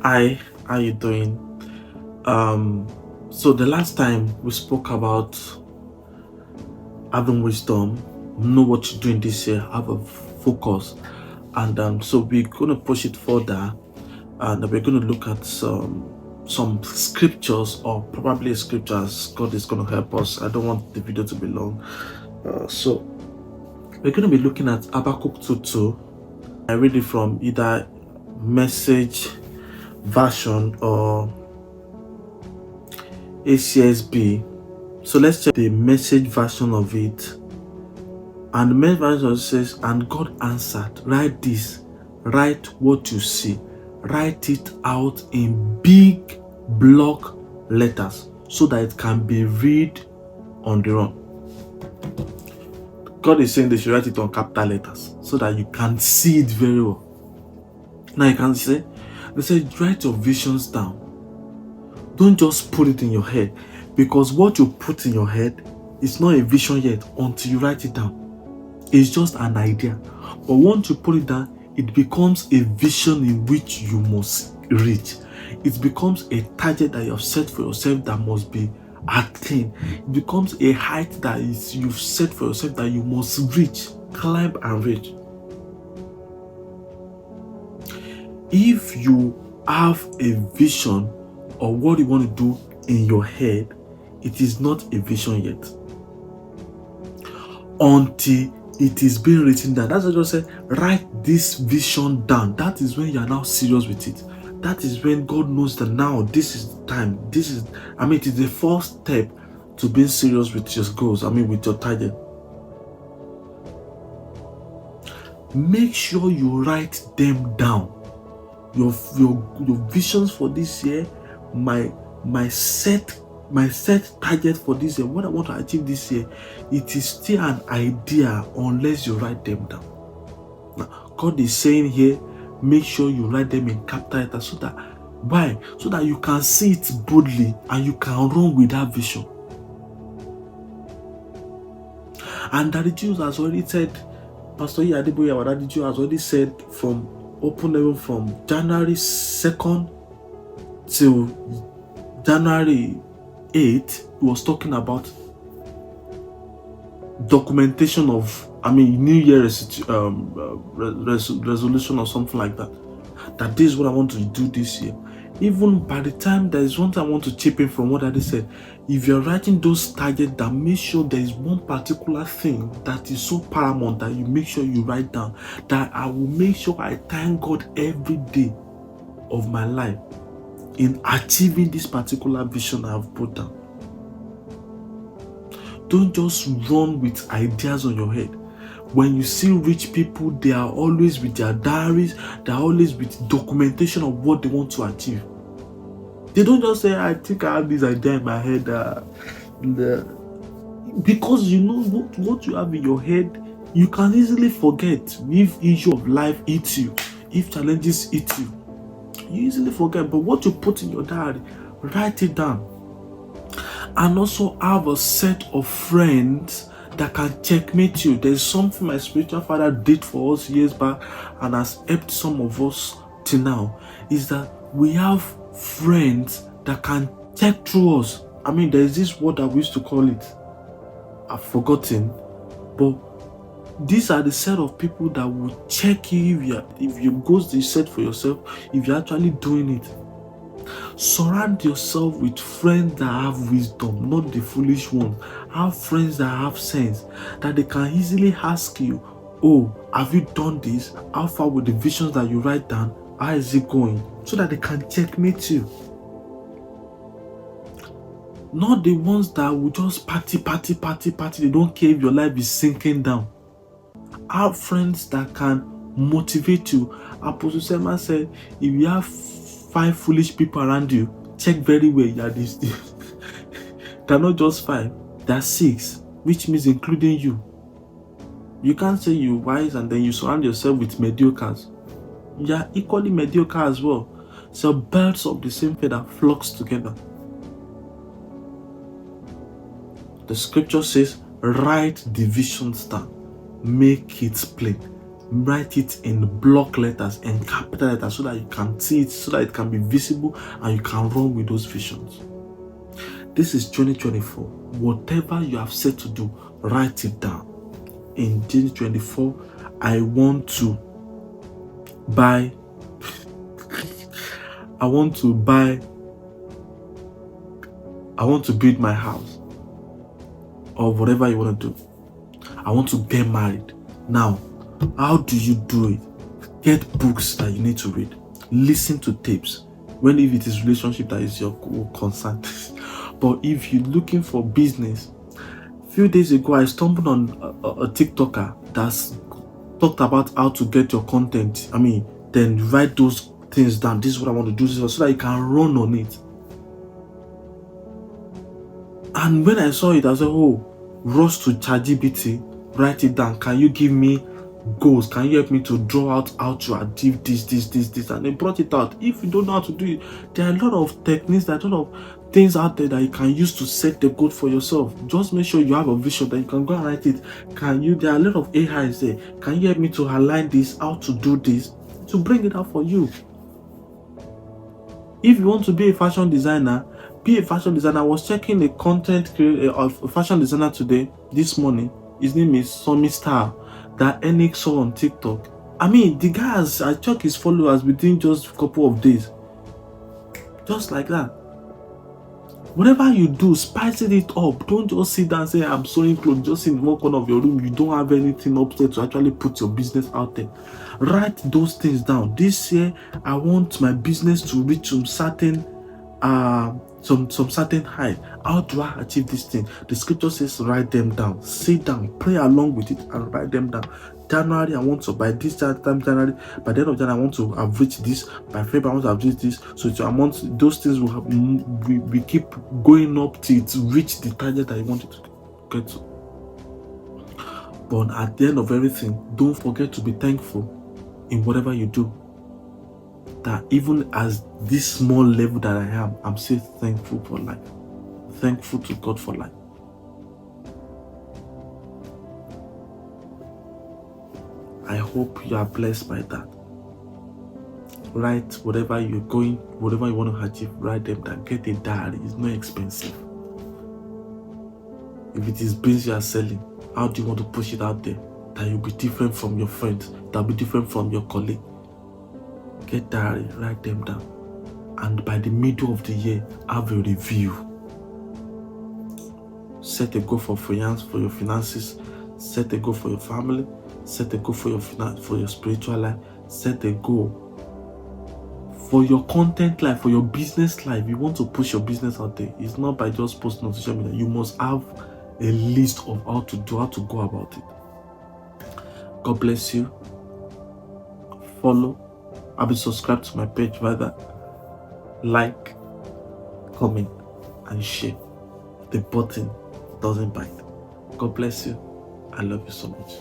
Hi, how you doing? So the last time we spoke about having wisdom, know what you're doing this year, have a focus, and so we're gonna push it further, and we're gonna look at some scriptures or probably scriptures. God is gonna help us. I don't want the video to be long, so we're gonna be looking at Habakkuk 2:2. I read it from either Message version or ACSB. So let's check the Message version of it. And the Message version says, "And God answered, write this, write what you see, write it out in big block letters so that it can be read on the run." God is saying they should write it on capital letters so that you can see it very well. Now you can say, they say, write your visions down. Don't just put it in your head, because what you put in your head is not a vision yet until you write it down. It's just an idea. But once you put it down, it becomes a vision in which you must reach. It becomes a target that you have set for yourself that must be attained. It becomes a height that you've set for yourself that you must reach, climb and reach. If you have a vision or what you want to do in your head, it is not a vision yet until it is being written down. That's what I just said. Write this vision down. That is when you are now serious with it. That is when God knows that now this is the time. It is the first step to being serious with your goals. With your target. Make sure you write them down. Your visions for this year, my set target for this year, what I want to achieve this year, it is still an idea unless you write them down. Now, God is saying here, make sure you write them in capital letters so that you can see it boldly and you can run with that vision. And Daddy Jews has already said, Pastor Adeboye, Daddy Jews has already said from open level from January 2nd till January 8th, he was talking about documentation of New Year resolution or something like that. That this is what I want to do this year. Even by the time there is one thing I want to chip in from what Daddy said, if you're writing those targets, that make sure there is one particular thing that is so paramount that you make sure you write down, that I will make sure I thank God every day of my life in achieving this particular vision I have put down. Don't just run with ideas on your head. When you see rich people, they are always with their diaries, they are always with documentation of what they want to achieve. They don't just say, I think I have this idea in my head. Because you know what you have in your head, you can easily forget. If issue of life eats you, if challenges eat you, you easily forget. But what you put in your diary, write it down. And also have a set of friends that can checkmate you. There's something my spiritual father did for us years back and has helped some of us till now, is that we have friends that can check through us. There's this word that we used to call it, I've forgotten, but these are the set of people that will check you if your goals you set for yourself, if you're actually doing it. Surround yourself with friends that have wisdom, not the foolish ones. Have friends that have sense, that they can easily ask you, oh, have you done this? How far with the visions that you write down? How is it going? So that they can checkmate you. Not the ones that will just party. They don't care if your life is sinking down. Have friends that can motivate you. Apostle Selma said, if you have 5 foolish people around you, check very well. They're not just 5, they're 6, which means including you. You can't say you're wise and then you surround yourself with mediocres. You are equally mediocre as well. So birds of the same feather flocks together. The scripture says, write the visions down, make it plain, write it in block letters and capital letters so that you can see it, so that it can be visible and you can run with those visions. This is 2024. Whatever you have set to do, write it down. In 2024, I want to buy I want to build my house, or whatever you want to do. I want to get married. Now, how do you do it? Get books that you need to read. Listen to tapes. When if it is relationship that is your concern. But if you're looking for business, a few days ago I stumbled on a TikToker that's talked about how to get your content. Then write those things down. This is what I want to do, so that you can run on it. And when I saw it, I said, oh, rush to ChatGPT, write it down. Can you give me goals? Can you help me to draw out how to achieve this? And they brought it out. If you don't know how to do it, there are a lot of techniques, there are a lot of things out there that you can use to set the goal for yourself. Just make sure you have a vision that you can go and write it. There are a lot of AIs there. Can you help me to align this, how to do this, to bring it out for you? If you want to be a fashion designer, be a fashion designer. I was checking a content creator of a fashion designer this morning. His name is Somi Star, that Enix saw on TikTok. The guy I checked his followers within just a couple of days. Just like that. Whatever you do, spice it up. Don't just sit down and say, I'm sewing clothes just in one corner of your room. You don't have anything upstairs to actually put your business out there. Write those things down. This year, I want my business to reach some certain height. How do I achieve this thing? The scripture says write them down. Sit down, pray along with it and write them down. January, I want to, by this time January, by the end of January, I want to have reached this. By February, I want to have reached this. So those things will have, we keep going up till it reach the target that you want it to get to. But at the end of everything, don't forget to be thankful in whatever you do. That even as this small level that I am, I'm still thankful for life. Thankful to God for life. I hope you are blessed by that. Write whatever you're going, whatever you want to achieve, write them down. Get a diary. It's not expensive. If it is beans you are selling, how do you want to push it out there? That you'll be different from your friends, that'll be different from your colleague. Get diary, write them down. And by the middle of the year, have a review. Set a goal for your finances. Set a goal for your family. Set a goal for your spiritual life. Set a goal for your content life, for your business life. You want to push your business out there. It's not by just posting on social media. You must have a list of how to go about it. God bless you. Follow. I'll be subscribed to my page, rather. Like, comment, and share. The button doesn't bite. God bless you. I love you so much.